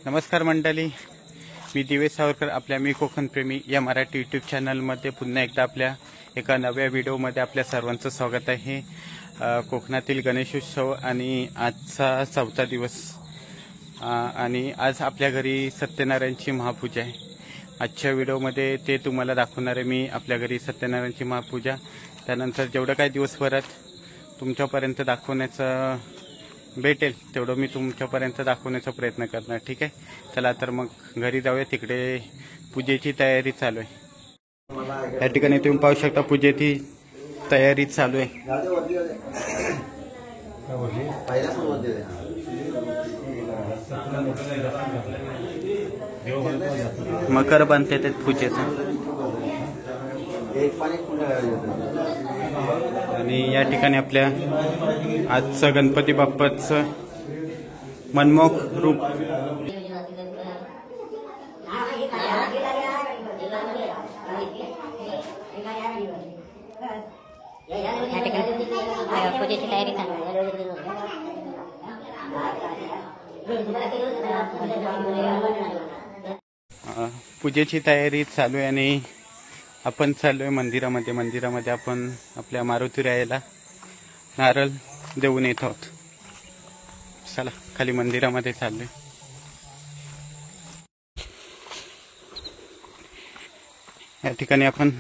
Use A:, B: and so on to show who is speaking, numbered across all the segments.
A: नमस्कार मंडळी, मी दिवेश सावरकर आपल्या मी कोकण प्रेमी या मराठी यूट्यूब चॅनलमध्ये पुन्हा एकदा आपल्या एका नव्या व्हिडिओमध्ये आपल्या सर्वांचं स्वागत आहे। कोकणातील गणेशोत्सव आणि आजचा 4था दिवस आणि आज आपल्या घरी सत्यनारायणची महापूजा आहे। आजच्या व्हिडिओमध्ये ते तुम्हाला दाखवणार आहे मी आपल्या घरी सत्यनारायणची महापूजा। त्यानंतर जेवढं काही दिवसभरात तुमच्यापर्यंत दाखवण्याचं भेटेल तेवढं मी तुमच्यापर्यंत दाखवण्याचा प्रयत्न करणार। ठीक आहे, चला तर मग घरी जाऊया। तिकडे पूजेची तयारी चालू आहे। या ठिकाणी तुम्ही पाहू शकता पूजेची तयारी चालू आहे। मकर बांधते पूजेचं आणि या ठिकाणी आपल्या आजचं गणपती बाप्पाचं मनमोहक रूप
B: पूजेची तयारी
A: पूजेची तयारी चालू आहे आणि आपण चाललोय मंदिरामध्ये आपण आपल्या मारुती रायाला नारळ देऊन येत आहोत। चला खाली मंदिरामध्ये चाललोय। या ठिकाणी आपण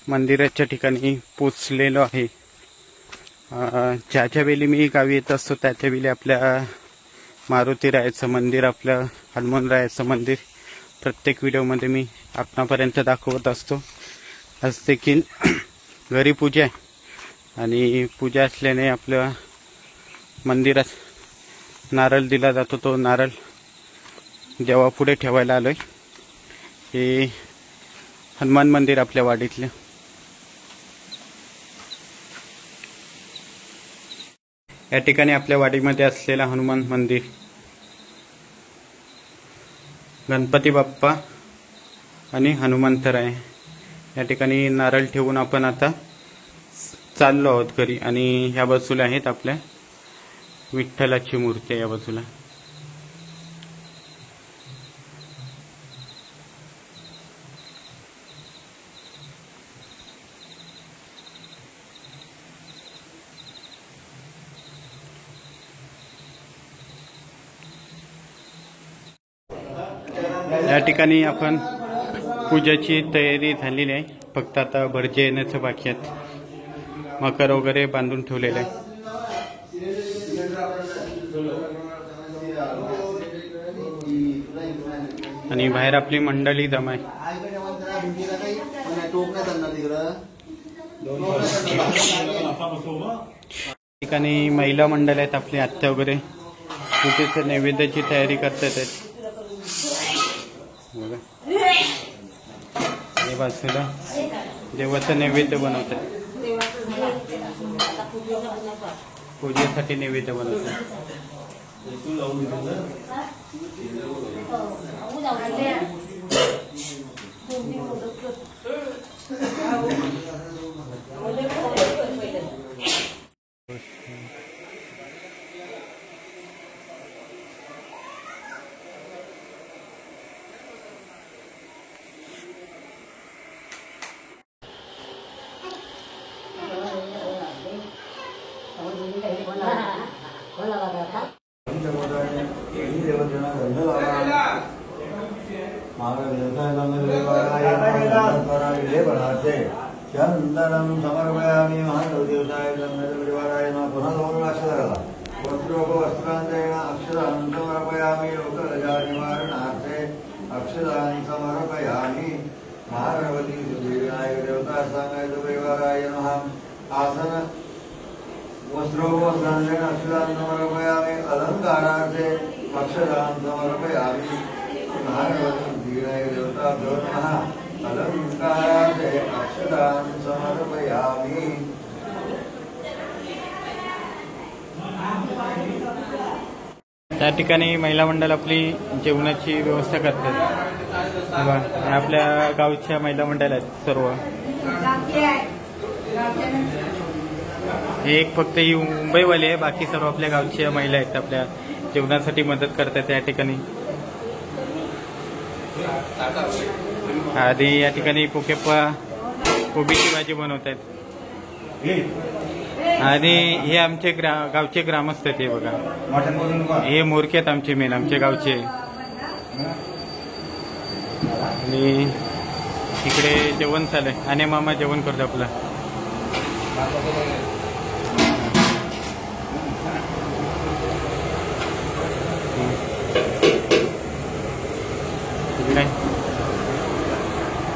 A: मंदिराच्या ठिकाणी पोचलेलो आहे। ज्याच्या वेळी मी गावी येत असतो त्याच्या वेळी आपल्या मारुती रायाचं मंदिर, आपलं हनुमान रायाचं मंदिर प्रत्येक व्हिडिओमध्ये मी आपणापर्यंत दाखवत असतो। आज देखील घरी पूजा आहे आणि पूजा असल्याने आपल्या मंदिरात नारळ दिला जातो। तो नारळ देवापुढे ठेवायला आलोय। हे हनुमान मंदिर आपल्या वाडीतलं। या ठिकाणी आपल्या वाडीमध्ये असलेला हनुमान मंदिर, गणपती बाप्पा आणि हनुमंतराय या ठिकाणी नारळ ठेवून आपण आता चाललो आहोत घरी। आणि ह्या बाजूला आहेत आपल्या विठ्ठलाची मूर्ती या बाजूला। या ठिकाणी आपण पूजेची तयारी झालेली आहे, फक्त आता भरजे येण्याचं बाकी आहेत। मकर वगैरे बांधून ठेवलेलं आहे आणि बाहेर आपली मंडळी जमा आहे। ठिकाणी महिला मंडळ आहेत, आपली आत्या वगैरे पूजेच्या नैवेद्याची तयारी करतात आहेत। या बाजूला देवाचं नैवेद्य बनवतात, पूजेसाठी नैवेद्य बनवतात।
C: चंदनं समर्पयामि महादेवताय चंद्रपरिवाराय पुनः वस्त्रांतेन अक्षरान् समर्पयामि लोकलज्जानिवारणार्थे अक्षरान् समर्पयामि महागणपति विनायक देवता सांगायचं परिवाराय नमः। आसन वस्त्रांतेन अक्षरान् समर्पयामि अलंकारार्थे अक्षरान् समर्पयामि महागणपति विनायक देवता नमः। अलंकारार्थे अक्षरान् समर्पयामि।
A: त्या ठिकाणी महिला मंडळ आपली जेवणाची व्यवस्था करतात। आपल्या गावच्या महिला मंडळ आहेत सर्व। हे एक फक्त ही मुंबईवाली आहे, बाकी सर्व आपल्या गावच्या महिला आहेत, आपल्या जेवणासाठी मदत करतात या ठिकाणी। आणि या ठिकाणी कोबीची भाजी बनवत आहेत. आणि हे आमचे गावचे ग्रामस्थ आहेत. हे बघा, हे मोरके आहेत आमचे मेन, आमच्या गावचे. आणि इकडे जेवण चाललंय. आणि मामा जेवण करतो आपलं.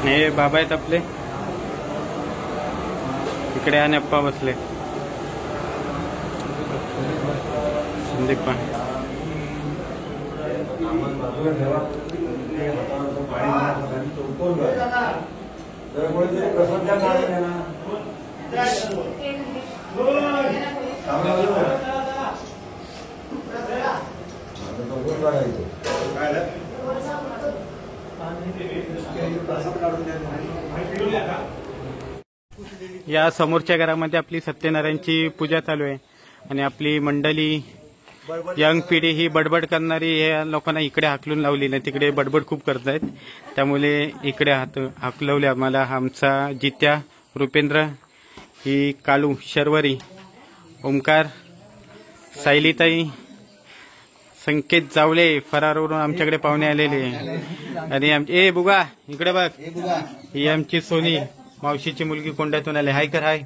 A: हे बाबा आहेत आपले. इकडे आणि अप्पा बसले. संदीप पण. या समोरच्या घरामध्ये आपली सत्यनारायणची पूजा चालू आहे. आणि आपली मंडळी, यंग पिढी ही बडबड करणारी या लोकांना इकडे हाकलून लावली नाही. तिकडे बडबड खूप करतायत, त्यामुळे इकडे हाकलवले आम्हाला. आमचा जित्या, रुपेंद्र, ही कालू, शर्वरी, ओमकार, सायलीताई, संकेत जावले फरारवरून आमच्याकडे पाहुणे आलेले. आणि आमचे बुगा इकडे बघ, ही आमची सोनी, मावशीची मुलगी कोंड्यातून आले. हाय कर, हाय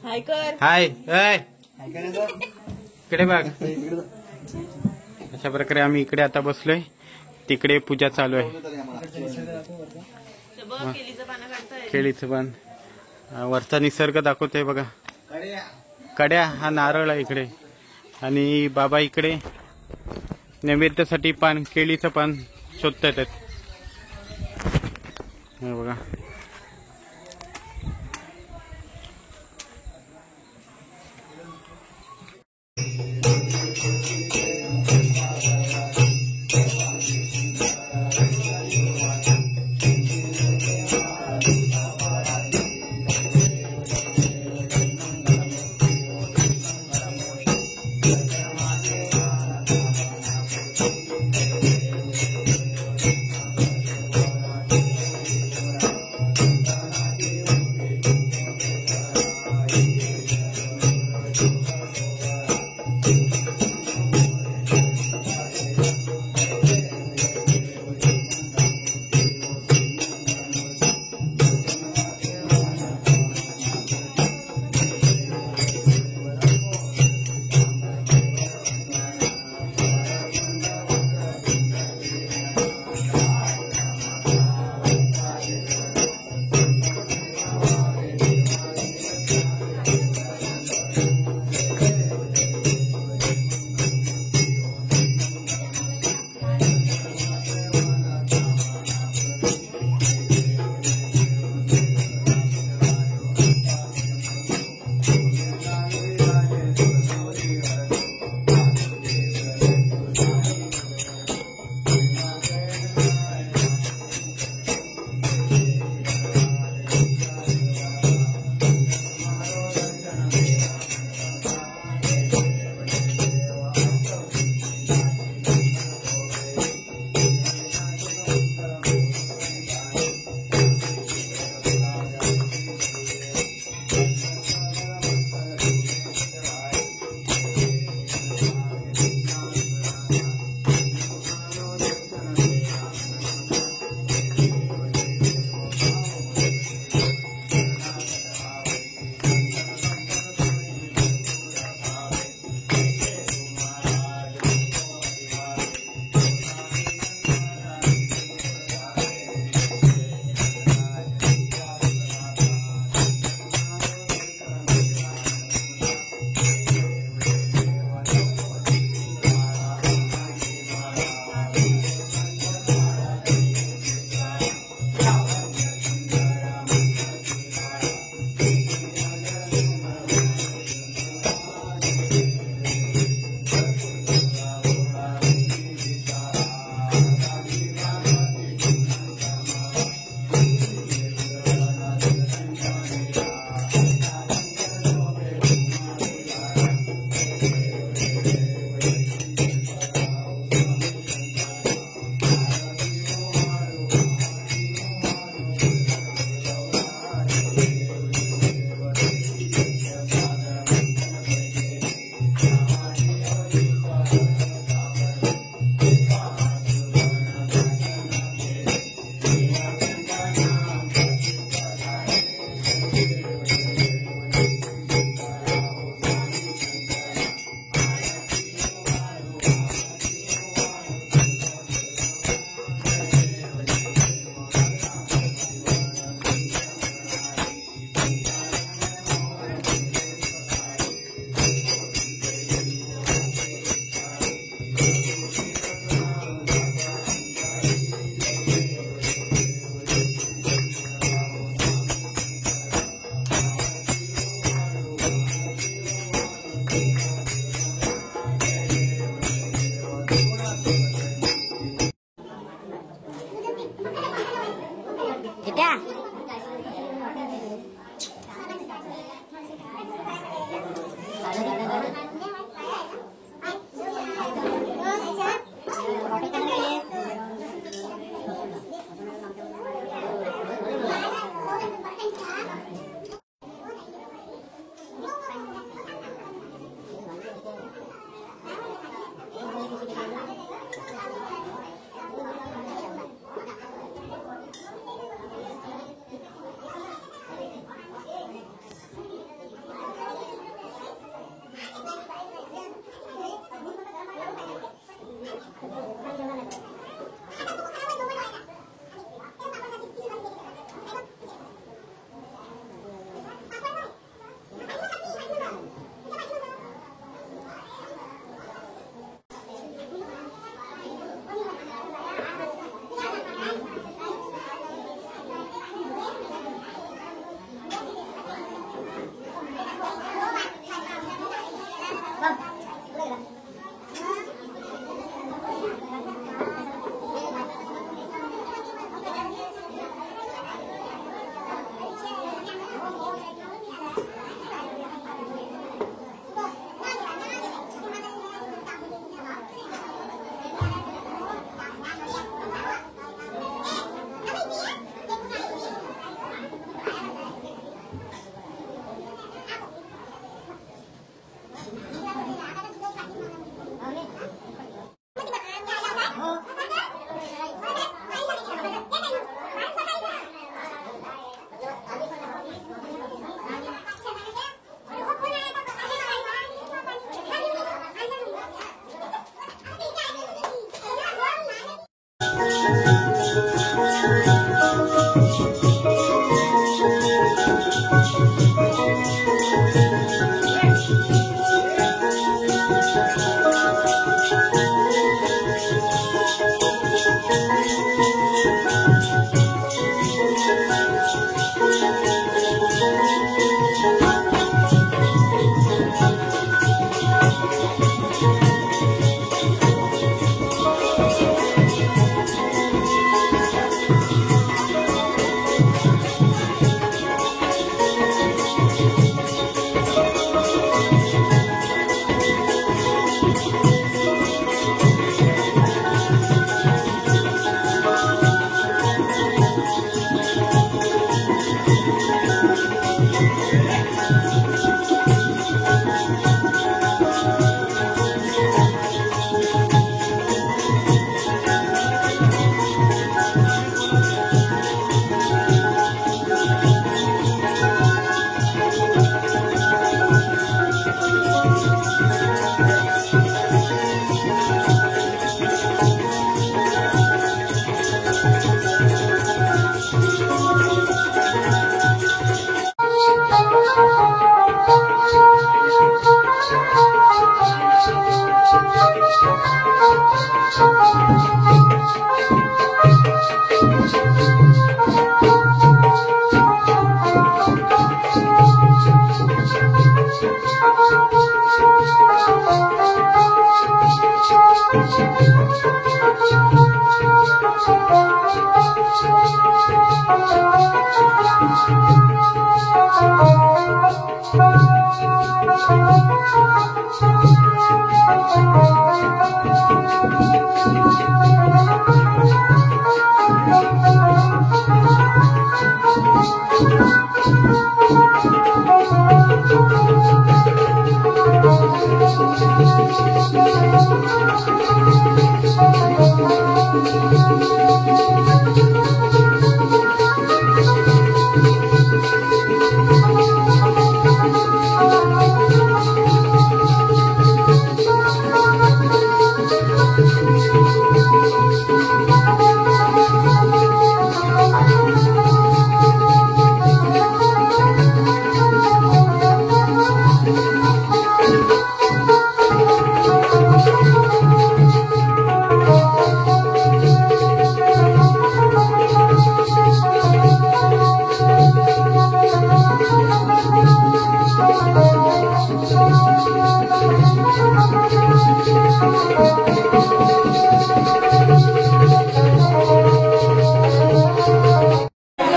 B: हाय कर,
A: हाय. इकडे बघ. अशा प्रकारे आम्ही इकडे आता बसलोय. तिकडे पूजा चालू आहे. केळीचं पान, वरचा निसर्ग दाखवतोय बघा. कड्या, हा नारळ आहे इकडे. आणि बाबा इकडे नैवेद्यासाठी पान, केळीचं पान शोधतायत. हे बघा.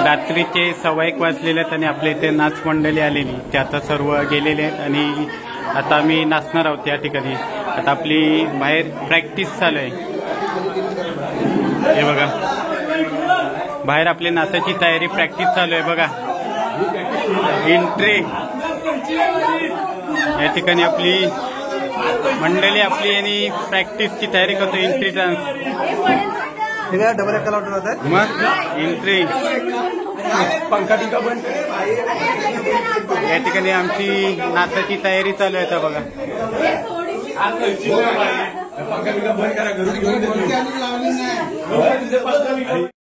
A: रात्रीचे 1:15 वाजलेले आहेत आणि आपल्या इथे नाच मंडळी आलेली ते आता सर्व गेलेले आहेत आणि आता आम्ही नाचणार आहोत या ठिकाणी. आता आपली बाहेर प्रॅक्टिस चालू आहे. हे बघा बाहेर आपली नाचाची तयारी प्रॅक्टिस चालू आहे बघा. एंट्री या ठिकाणी आपली मंडळी आपली आणि प्रॅक्टिसची तयारी करतो. एंट्री डान्स
C: डबल एकाला होत आहे
A: मग एंट्री
C: पंखा बिंका बंद.
A: या ठिकाणी आमची नाचाची तयारी चालू आहे आता बघा.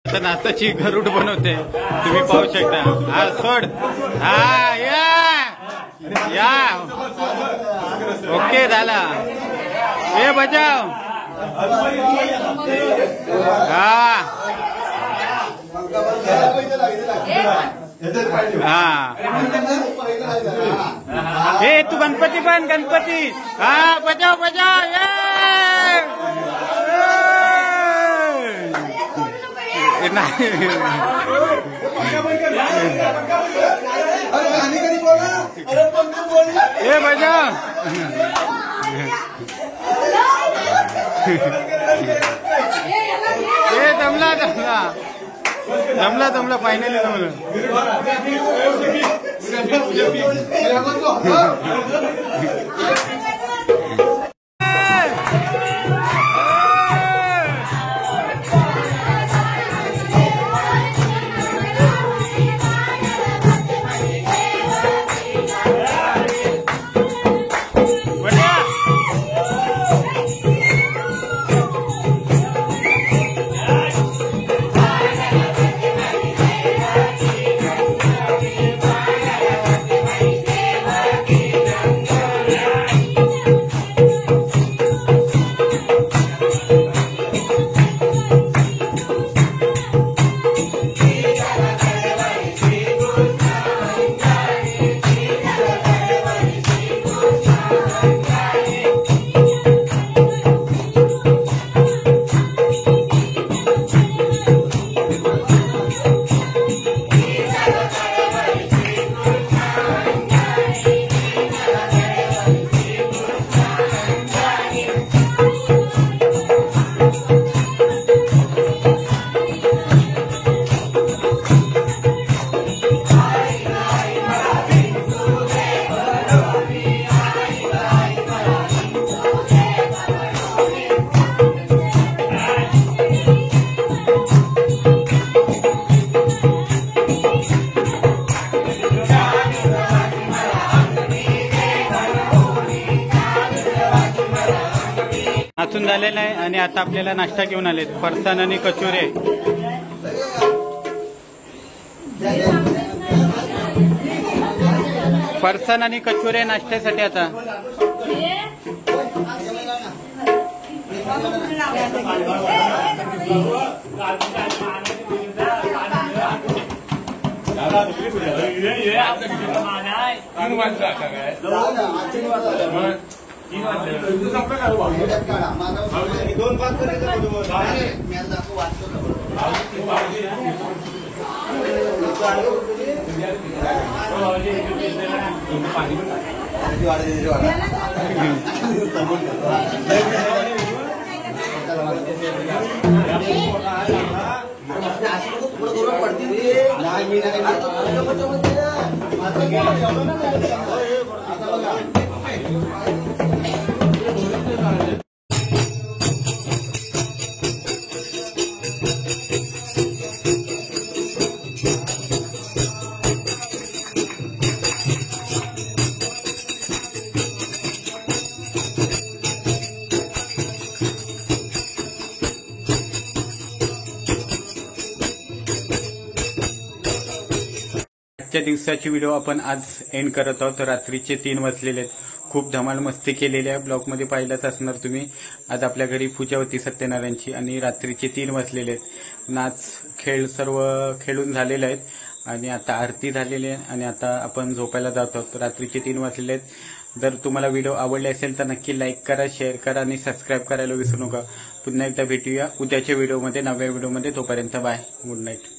A: आता नाचाची गरुड बनवते तुम्ही पाहू शकता. हा सोड हा या ओके झाला. हे बजाव हा हे तू गणपती पण गणपती हा बजाव बजाव. नाही हे बजाव हे जमला जमला जमला जमला फायनली जमलं. बसून झालेलं आहे आणि आता आपल्याला नाश्ता घेऊन आलेत फरसाण आणि कचोरे. फरसाण आणि कचोरे नाश्त्यासाठी आता. आजच्या दिवसाची व्हिडिओ आपण आज एंड करत आहोत. रात्रीचे 3 वाजलेले आहेत. खूप धमाल मस्ती केलेली आहे. ब्लॉगमध्ये पाहिलंच असणार तुम्ही. आज आपल्या घरी पूजा होती सत्यनारायणची आणि रात्रीचे 3 वाजलेले आहेत. नाच खेळ सर्व खेळून झालेले आहेत आणि आता आरती झालेली आहे आणि आता आपण झोपायला जात आहोत. रात्रीचे 3 वाजलेले आहेत. जर तुम्हाला व्हिडिओ आवडले असेल तर नक्की लाईक करा, शेअर करा आणि सबस्क्राईब करायला विसरू नका. पुन्हा एकदा भेटूया उद्याच्या व्हिडिओमध्ये, नव्या व्हिडिओमध्ये. तोपर्यंत बाय, गुड नाईट.